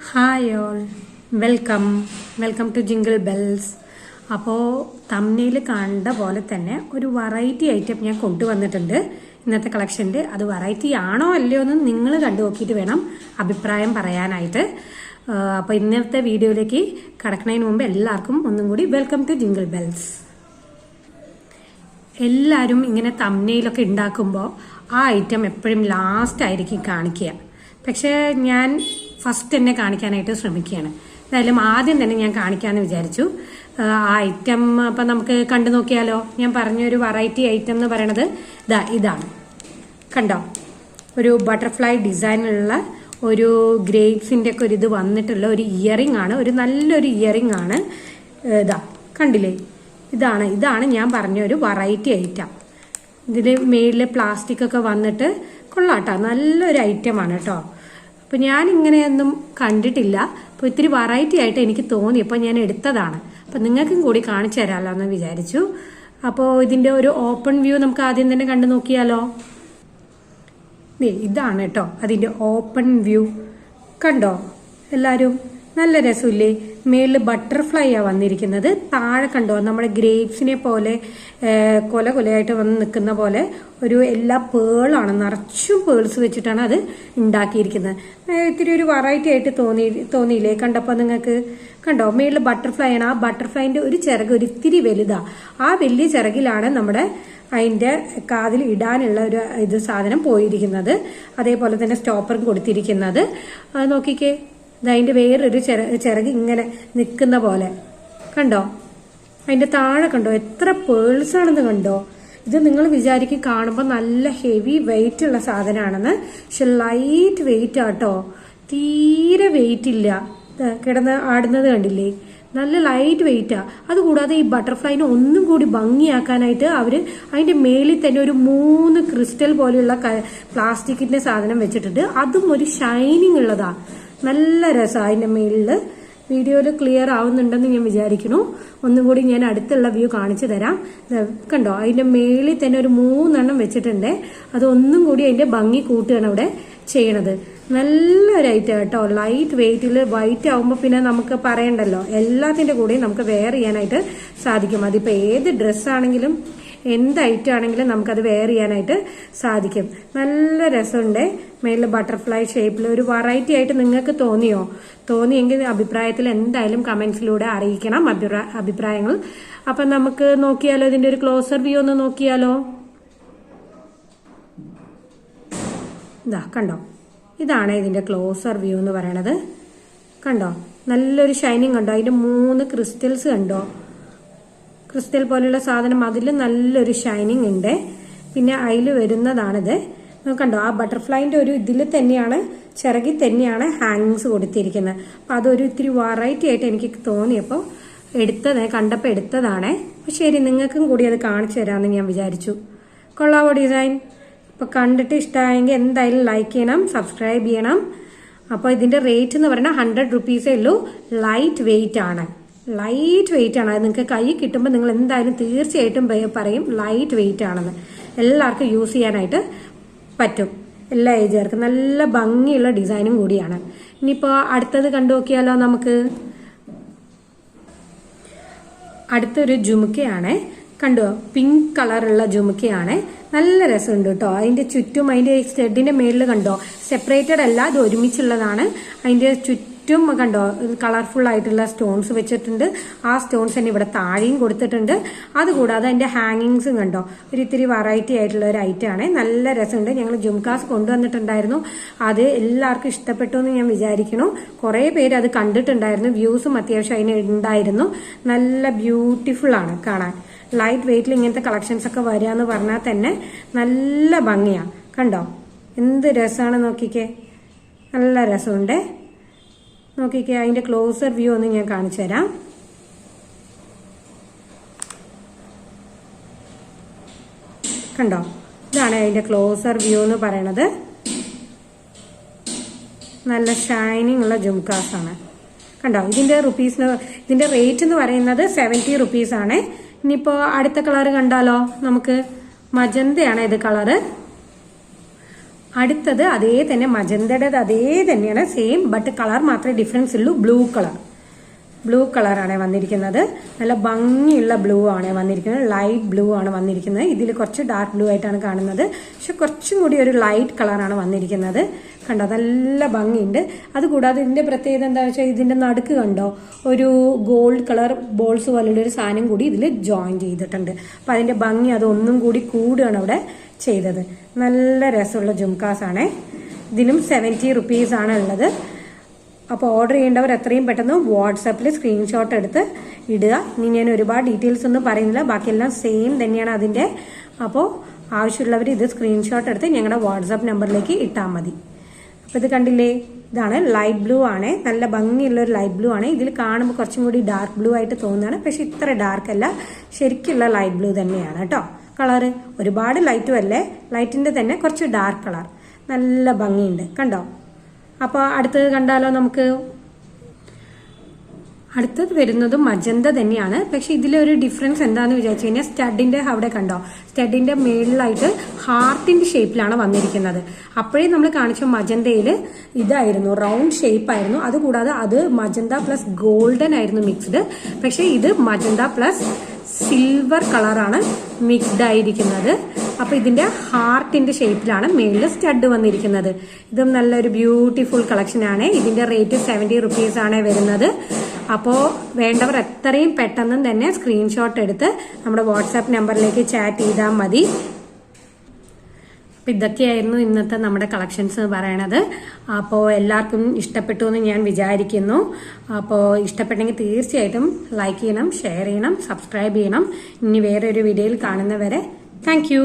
Hi all, welcome to jingle bells. അപ്പോൾ തമ്മിൽ കണ്ട പോലെ തന്നെ ഒരു വെറൈറ്റി ഐറ്റം ഞാൻ കൊണ്ടുവന്നിട്ടുണ്ട് ഇന്നത്തെ കളക്ഷൻ്റെ. അത് വെറൈറ്റി ആണോ അല്ലയോ എന്ന് നിങ്ങൾ കണ്ടു നോക്കിയിട്ട് വേണം അഭിപ്രായം പറയാനായിട്ട്. അപ്പോൾ ഇന്നത്തെ വീഡിയോയിലേക്ക് കടക്കുന്നതിന് മുമ്പ് എല്ലാവർക്കും ഒന്നും കൂടി വെൽക്കം ടു ജിങ്കിൾ ബെൽസ്. എല്ലാവരും ഇങ്ങനെ തമ്മിലൊക്കെ ഉണ്ടാക്കുമ്പോൾ ആ ഐറ്റം എപ്പോഴും ലാസ്റ്റ് ആയിരിക്കും കാണിക്കുക. പക്ഷേ ഞാൻ ഫസ്റ്റ് തന്നെ കാണിക്കാനായിട്ട് ശ്രമിക്കുകയാണ്. എന്തായാലും ആദ്യം തന്നെ ഞാൻ കാണിക്കാമെന്ന് വിചാരിച്ചു. ആ ഐറ്റം അപ്പം നമുക്ക് കണ്ടു നോക്കിയാലോ. ഞാൻ പറഞ്ഞൊരു വെറൈറ്റി ഐറ്റം എന്ന് പറയണത് ഇതാണ്. കണ്ടോ, ഒരു ബട്ടർഫ്ലൈ ഡിസൈനിലുള്ള ഒരു ഗ്രേപ്സിൻ്റെ ഒക്കെ ഒരു ഇത് വന്നിട്ടുള്ള ഒരു ഇയറിംഗ് ആണ്. ഒരു നല്ലൊരു ഇയറിംഗ് ആണ്. കണ്ടില്ലേ, ഇതാണ് ഞാൻ പറഞ്ഞ ഒരു വെറൈറ്റി ഐറ്റം. ഇതിൽ മേളിൽ പ്ലാസ്റ്റിക് ഒക്കെ വന്നിട്ട് കൊള്ളാട്ടോ, നല്ലൊരു ഐറ്റമാണ് കേട്ടോ. അപ്പോൾ ഞാൻ ഇങ്ങനെയൊന്നും കണ്ടിട്ടില്ല. അപ്പോൾ ഇത്തിരി വെറൈറ്റി ആയിട്ട് എനിക്ക് തോന്നി, അപ്പോൾ ഞാൻ എടുത്തതാണ്. അപ്പോൾ നിങ്ങൾക്കും കൂടി കാണിച്ചു തരാമല്ലോ എന്ന് വിചാരിച്ചു. അപ്പോൾ ഇതിൻ്റെ ഒരു ഓപ്പൺ വ്യൂ നമുക്ക് ആദ്യം തന്നെ കണ്ടു നോക്കിയാലോ. ഇതാണ് കേട്ടോ അതിൻ്റെ ഓപ്പൺ വ്യൂ. കണ്ടോ എല്ലാവരും, നല്ല രസമില്ലേ? മേളിൽ ബട്ടർഫ്ലൈയാണ് വന്നിരിക്കുന്നത്. താഴെ കണ്ടോ നമ്മുടെ ഗ്രേപ്സിനെ പോലെ കൊലയായിട്ട് വന്ന് നിൽക്കുന്ന പോലെ ഒരു എല്ലാ പേളാണ്, നിറച്ചും പേൾസ് വെച്ചിട്ടാണ് അത് ഉണ്ടാക്കിയിരിക്കുന്നത്. ഇത്തിരി ഒരു വെറൈറ്റി ആയിട്ട് തോന്നിയില്ലേ കണ്ടപ്പോൾ നിങ്ങൾക്ക്? കണ്ടോ, മേളിൽ ബട്ടർഫ്ലൈ ആണ്. ആ ബട്ടർഫ്ലൈൻ്റെ ഒരു ചിറക് ഒരു ഇത്തിരി വലുതാ. ആ വലിയ ചിറകിലാണ് നമ്മുടെ അതിൻ്റെ കാതിൽ ഇടാനുള്ള ഒരു സാധനം പോയിരിക്കുന്നത്. അതേപോലെ തന്നെ സ്റ്റോപ്പറും കൊടുത്തിരിക്കുന്നത്. നോക്കിക്കേ, അതിൻ്റെ വേറൊരു ചിറക് ഇങ്ങനെ നിൽക്കുന്ന പോലെ കണ്ടോ. അതിൻ്റെ താഴെ കണ്ടോ എത്ര പേൾസ് ആണെന്ന് കണ്ടോ. ഇത് നിങ്ങൾ വിചാരിക്കും കാണുമ്പോൾ നല്ല ഹെവി വെയിറ്റ് ഉള്ള സാധനമാണെന്ന്. പക്ഷെ ലൈറ്റ് വെയിറ്റ് ആട്ടോ, തീരെ വെയിറ്റ് ഇല്ല. കിടന്ന് ആടുന്നത് കണ്ടില്ലേ, നല്ല ലൈറ്റ് വെയിറ്റാ. അതുകൂടാതെ ഈ ബട്ടർഫ്ലൈനെ ഒന്നും കൂടി ഭംഗിയാക്കാനായിട്ട് അവര് അതിന്റെ മേളിൽ തന്നെ ഒരു 3 ക്രിസ്റ്റൽ പോലെയുള്ള പ്ലാസ്റ്റിക്കിന്റെ സാധനം വെച്ചിട്ടുണ്ട്. അതും ഒരു ഷൈനിങ് ഉള്ളതാ. നല്ല രസമാണ് അതിന്റെ മേളില്. വീഡിയോയിൽ ക്ലിയർ ആവുന്നുണ്ടെന്ന് ഞാൻ വിചാരിക്കുന്നു. ഒന്നും കൂടി ഞാൻ അടുത്തുള്ള വ്യൂ കാണിച്ചു തരാം. കണ്ടോ, അതിന്റെ മേളിൽ തന്നെ ഒരു 3 എണ്ണം വെച്ചിട്ടുണ്ട്. അതൊന്നും കൂടി അതിന്റെ ഭംഗി കൂട്ടുകയാണ് അവിടെ ചെയ്യണത്. നല്ലൊരു ഐറ്റം കേട്ടോ, ലൈറ്റ് വെയിറ്റിൽ. വൈറ്റ് ആവുമ്പോൾ പിന്നെ നമുക്ക് പറയണ്ടല്ലോ, എല്ലാത്തിൻ്റെ കൂടെയും നമുക്ക് വെയർ ചെയ്യാനായിട്ട് സാധിക്കും. അതിപ്പോൾ ഏത് ഡ്രസ്സാണെങ്കിലും എന്ത് ഐറ്റം ആണെങ്കിലും നമുക്കത് വെയർ ചെയ്യാനായിട്ട് സാധിക്കും. നല്ല രസമുണ്ട്. മേളിൽ ബട്ടർഫ്ലൈ ഷേപ്പിൽ ഒരു വെറൈറ്റി ആയിട്ട് നിങ്ങൾക്ക് തോന്നിയെങ്കിൽ അഭിപ്രായത്തിൽ എന്തായാലും കമന്റ്സിലൂടെ അറിയിക്കണം അഭിപ്രായങ്ങൾ. അപ്പം നമുക്ക് നോക്കിയാലോ, ഇതിന്റെ ഒരു ക്ലോസർ വ്യൂ ഒന്ന് നോക്കിയാലോ. കണ്ടോ, ഇതാണ് ഇതിന്റെ ക്ലോസർ വ്യൂ എന്ന് പറയണത്. കണ്ടോ, നല്ലൊരു ഷൈനിങ് കണ്ടോ. അതിന്റെ 3 ക്രിസ്റ്റൽസ് കണ്ടോ, ക്രിസ്റ്റൽ പോലെയുള്ള സാധനം. അതിൽ നല്ലൊരു ഷൈനിങ് ഉണ്ട്. പിന്നെ അതിൽ വരുന്നതാണിത്. കണ്ടോ, ആ ബട്ടർഫ്ലൈന്റെ ഒരു ഇതിൽ തന്നെയാണ്, ചിറകിൽ തന്നെയാണ് ഹാങ്ങിങ്സ് കൊടുത്തിരിക്കുന്നത്. അപ്പൊ അതൊരു ഇത്തിരി വെറൈറ്റി ആയിട്ട് എനിക്ക് തോന്നിയപ്പോൾ കണ്ടപ്പോൾ എടുത്തതാണ്. അപ്പൊ ശരി, നിങ്ങൾക്കും കൂടി അത് കാണിച്ചു തരാമെന്ന് ഞാൻ വിചാരിച്ചു. കൊള്ളാവോ ഡിസൈൻ? അപ്പോൾ കണ്ടിട്ട് ഇഷ്ടമായെങ്കിൽ എന്തായാലും ലൈക്ക് ചെയ്യണം, സബ്സ്ക്രൈബ് ചെയ്യണം. അപ്പോൾ ഇതിന്റെ റേറ്റ് എന്ന് പറഞ്ഞാൽ 100 റുപ്പീസേ ഉള്ളൂ. ലൈറ്റ് വെയിറ്റ് ആണ്. അത് നിങ്ങൾക്ക് കൈ കിട്ടുമ്പോൾ നിങ്ങൾ എന്തായാലും തീർച്ചയായിട്ടും പറയും ലൈറ്റ് വെയിറ്റ് ആണെന്ന്. എല്ലാവർക്കും യൂസ് ചെയ്യാനായിട്ട് പറ്റും, എല്ലാ ഏജുകാർക്കും. നല്ല ഭംഗിയുള്ള ഡിസൈനും കൂടിയാണ്. ഇനിയിപ്പോൾ അടുത്തത് കണ്ടു നോക്കിയാലോ നമുക്ക്. അടുത്തൊരു ജുമുക്കയാണ്. കണ്ടോ, പിങ്ക് കളറുള്ള ജുമുക്കയാണ്. നല്ല രസമുണ്ട് കേട്ടോ. അതിന്റെ ചുറ്റും അതിന്റെ സ്റ്റഡിന്റെ മേളിൽ കണ്ടോ, സെപ്പറേറ്റഡ് അല്ല, അത് ഒരുമിച്ചുള്ളതാണ്. അതിന്റെ ചുറ്റും കണ്ടോ കളർഫുൾ ആയിട്ടുള്ള സ്റ്റോൺസ് വെച്ചിട്ടുണ്ട്. ആ സ്റ്റോൺസ് തന്നെ ഇവിടെ താഴെയും കൊടുത്തിട്ടുണ്ട്. അതുകൂടാതെ അതിന്റെ ഹാങ്ങിങ്സും കണ്ടോ, ഒരു ഇത്തിരി വെറൈറ്റി ആയിട്ടുള്ള ഒരു ഐറ്റം ആണ്. നല്ല രസമുണ്ട്. ഞങ്ങൾ ജുംകാസ് കൊണ്ടുവന്നിട്ടുണ്ടായിരുന്നു. അത് എല്ലാവർക്കും ഇഷ്ടപ്പെട്ടു എന്ന് ഞാൻ വിചാരിക്കുന്നു. കുറെ പേര് അത് കണ്ടിട്ടുണ്ടായിരുന്നു. വ്യൂസും അത്യാവശ്യം അതിന് ഉണ്ടായിരുന്നു. നല്ല ബ്യൂട്ടിഫുൾ ആണ് കാണാൻ. ലൈറ്റ് വെയിറ്റിൽ ഇങ്ങനത്തെ കളക്ഷൻസ് ഒക്കെ വരിക എന്ന് പറഞ്ഞാൽ തന്നെ നല്ല ഭംഗിയാണ്. കണ്ടോ, എന്ത് രസമാണ് നോക്കിക്കേ, നല്ല രസമുണ്ട്. നോക്കിക്കേ, അതിന്റെ ക്ലോസർ വ്യൂ ഒന്ന് ഞാൻ കാണിച്ചു തരാം. കണ്ടോ, ഇതാണ് അതിന്റെ ക്ലോസർ വ്യൂ എന്ന് പറയണത്. നല്ല ഷൈനിങ് ഉള്ള ജുംകാസ് ആണ്. കണ്ടോ, ഇതിന്റെ റേറ്റ് എന്ന് പറയുന്നത് 70 റുപ്പീസ് ആണ്. ഇനിയിപ്പോ അടുത്ത കളർ കണ്ടാലോ നമുക്ക്. മജന്തയാണ് ഇത് കളറ്. അടുത്തത് അതേ തന്നെ മജന്തയുടേത് അതേ തന്നെയാണ്, സെയിം, ബട്ട് കളർ മാത്രമേ ഡിഫറൻസ് ഉള്ളൂ. ബ്ലൂ കളറാണ് വന്നിരിക്കുന്നത്. നല്ല ഭംഗിയുള്ള ബ്ലൂ ആണ് വന്നിരിക്കുന്നത്, ലൈറ്റ് ബ്ലൂ ആണ് വന്നിരിക്കുന്നത്. ഇതിൽ കുറച്ച് ഡാർക്ക് ബ്ലൂ ആയിട്ടാണ് കാണുന്നത്, പക്ഷെ കുറച്ചും കൂടി ഒരു ലൈറ്റ് കളറാണ് വന്നിരിക്കുന്നത്. കണ്ടോ, നല്ല ഭംഗിയുണ്ട്. അതുകൂടാതെ ഇതിന്റെ പ്രത്യേകത എന്താ വെച്ചാൽ ഇതിന്റെ നടുക്ക് കണ്ടോ ഒരു ഗോൾഡ് കളർ ബോൾസ് പോലുള്ള ഒരു സാധനം കൂടി ഇതിൽ ജോയിൻ ചെയ്തിട്ടുണ്ട്. അപ്പൊ അതിന്റെ ഭംഗി അതൊന്നും കൂടി കൂടുകയാണ് അവിടെ ചെയ്തത്. നല്ല രസമുള്ള ജുംകാസ് ആണ്. ഇതിനും 70 rupees ആണ് ഉള്ളത്. അപ്പോൾ ഓർഡർ ചെയ്യേണ്ടവർ എത്രയും പെട്ടെന്ന് വാട്സാപ്പിൽ സ്ക്രീൻഷോട്ട് എടുത്ത് ഇടുക. ഇനി ഞാൻ ഒരുപാട് ഡീറ്റെയിൽസ് ഒന്നും പറയുന്നില്ല, ബാക്കിയെല്ലാം സെയിം തന്നെയാണ് അതിൻ്റെ. അപ്പോൾ ആവശ്യമുള്ളവർ ഇത് സ്ക്രീൻഷോട്ട് എടുത്ത് ഞങ്ങളുടെ വാട്സാപ്പ് നമ്പറിലേക്ക് ഇട്ടാൽ മതി. അപ്പോൾ ഇത് കണ്ടില്ലേ, ഇതാണ് ലൈറ്റ് ബ്ലൂ ആണ്, നല്ല ഭംഗിയുള്ള ഒരു ലൈറ്റ് ബ്ലൂ ആണ്. ഇതിൽ കാണുമ്പോൾ കുറച്ചും കൂടി ഡാർക്ക് ബ്ലൂ ആയിട്ട് തോന്നുന്നതാണ്, പക്ഷെ ഇത്ര ഡാർക്ക് അല്ല, ശരിക്കുള്ള ലൈറ്റ് ബ്ലൂ തന്നെയാണ് കേട്ടോ. കളറ് ഒരുപാട് ലൈറ്റും അല്ലേ, ലൈറ്റിന്റെ തന്നെ കുറച്ച് ഡാർക്ക് കളർ, നല്ല ഭംഗിയുണ്ട്. കണ്ടോ? അപ്പോൾ അടുത്തത് കണ്ടാലോ നമുക്ക്. അടുത്തത് വരുന്നതും മജന്ത തന്നെയാണ്, പക്ഷെ ഇതിലൊരു ഡിഫറൻസ് എന്താണെന്ന് വിചാരിച്ചു കഴിഞ്ഞാൽ സ്റ്റഡിന്റെ അവിടെ കണ്ടോ, സ്റ്റഡിന്റെ മേളിലായിട്ട് ഹാർട്ടിന്റെ ഷേപ്പിലാണ് വന്നിരിക്കുന്നത്. അപ്പോഴേ നമ്മൾ കാണിച്ച മജന്തയിൽ ഇതായിരുന്നു, റൗണ്ട് ഷേപ്പ് ആയിരുന്നു. അതുകൂടാതെ അത് മജന്ത പ്ലസ് ഗോൾഡൻ ആയിരുന്നു മിക്സ്ഡ്, പക്ഷെ ഇത് മജന്ത പ്ലസ് സിൽവർ കളറാണ് മിക്സ്ഡ് ആയിരിക്കുന്നത്. അപ്പൊ ഇതിന്റെ ഹാർട്ടിന്റെ ഷേപ്പിലാണ് മേളിൽ സ്റ്റഡ് വന്നിരിക്കുന്നത്. ഇതും നല്ലൊരു ബ്യൂട്ടിഫുൾ കളക്ഷൻ ആണ്. ഇതിന്റെ റേറ്റ് 70 rupees ആണ് വരുന്നത്. അപ്പോൾ വേണ്ടവർ എത്രയും പെട്ടെന്ന് തന്നെ സ്ക്രീൻഷോട്ട് എടുത്ത് നമ്മുടെ വാട്സാപ്പ് നമ്പറിലേക്ക് ചാറ്റ് ചെയ്താൽ മതി. അപ്പം ഇതൊക്കെയായിരുന്നു ഇന്നത്തെ നമ്മുടെ കളക്ഷൻസ് പറയണത്. അപ്പോൾ എല്ലാവർക്കും ഇഷ്ടപ്പെട്ടു എന്ന് ഞാൻ വിചാരിക്കുന്നു. അപ്പോൾ ഇഷ്ടപ്പെട്ടെങ്കിൽ തീർച്ചയായിട്ടും ലൈക്ക് ചെയ്യണം, ഷെയർ ചെയ്യണം, സബ്സ്ക്രൈബ് ചെയ്യണം. ഇനി വേറെ ഒരു വീഡിയോയിൽ കാണുന്നവരെ താങ്ക് യു.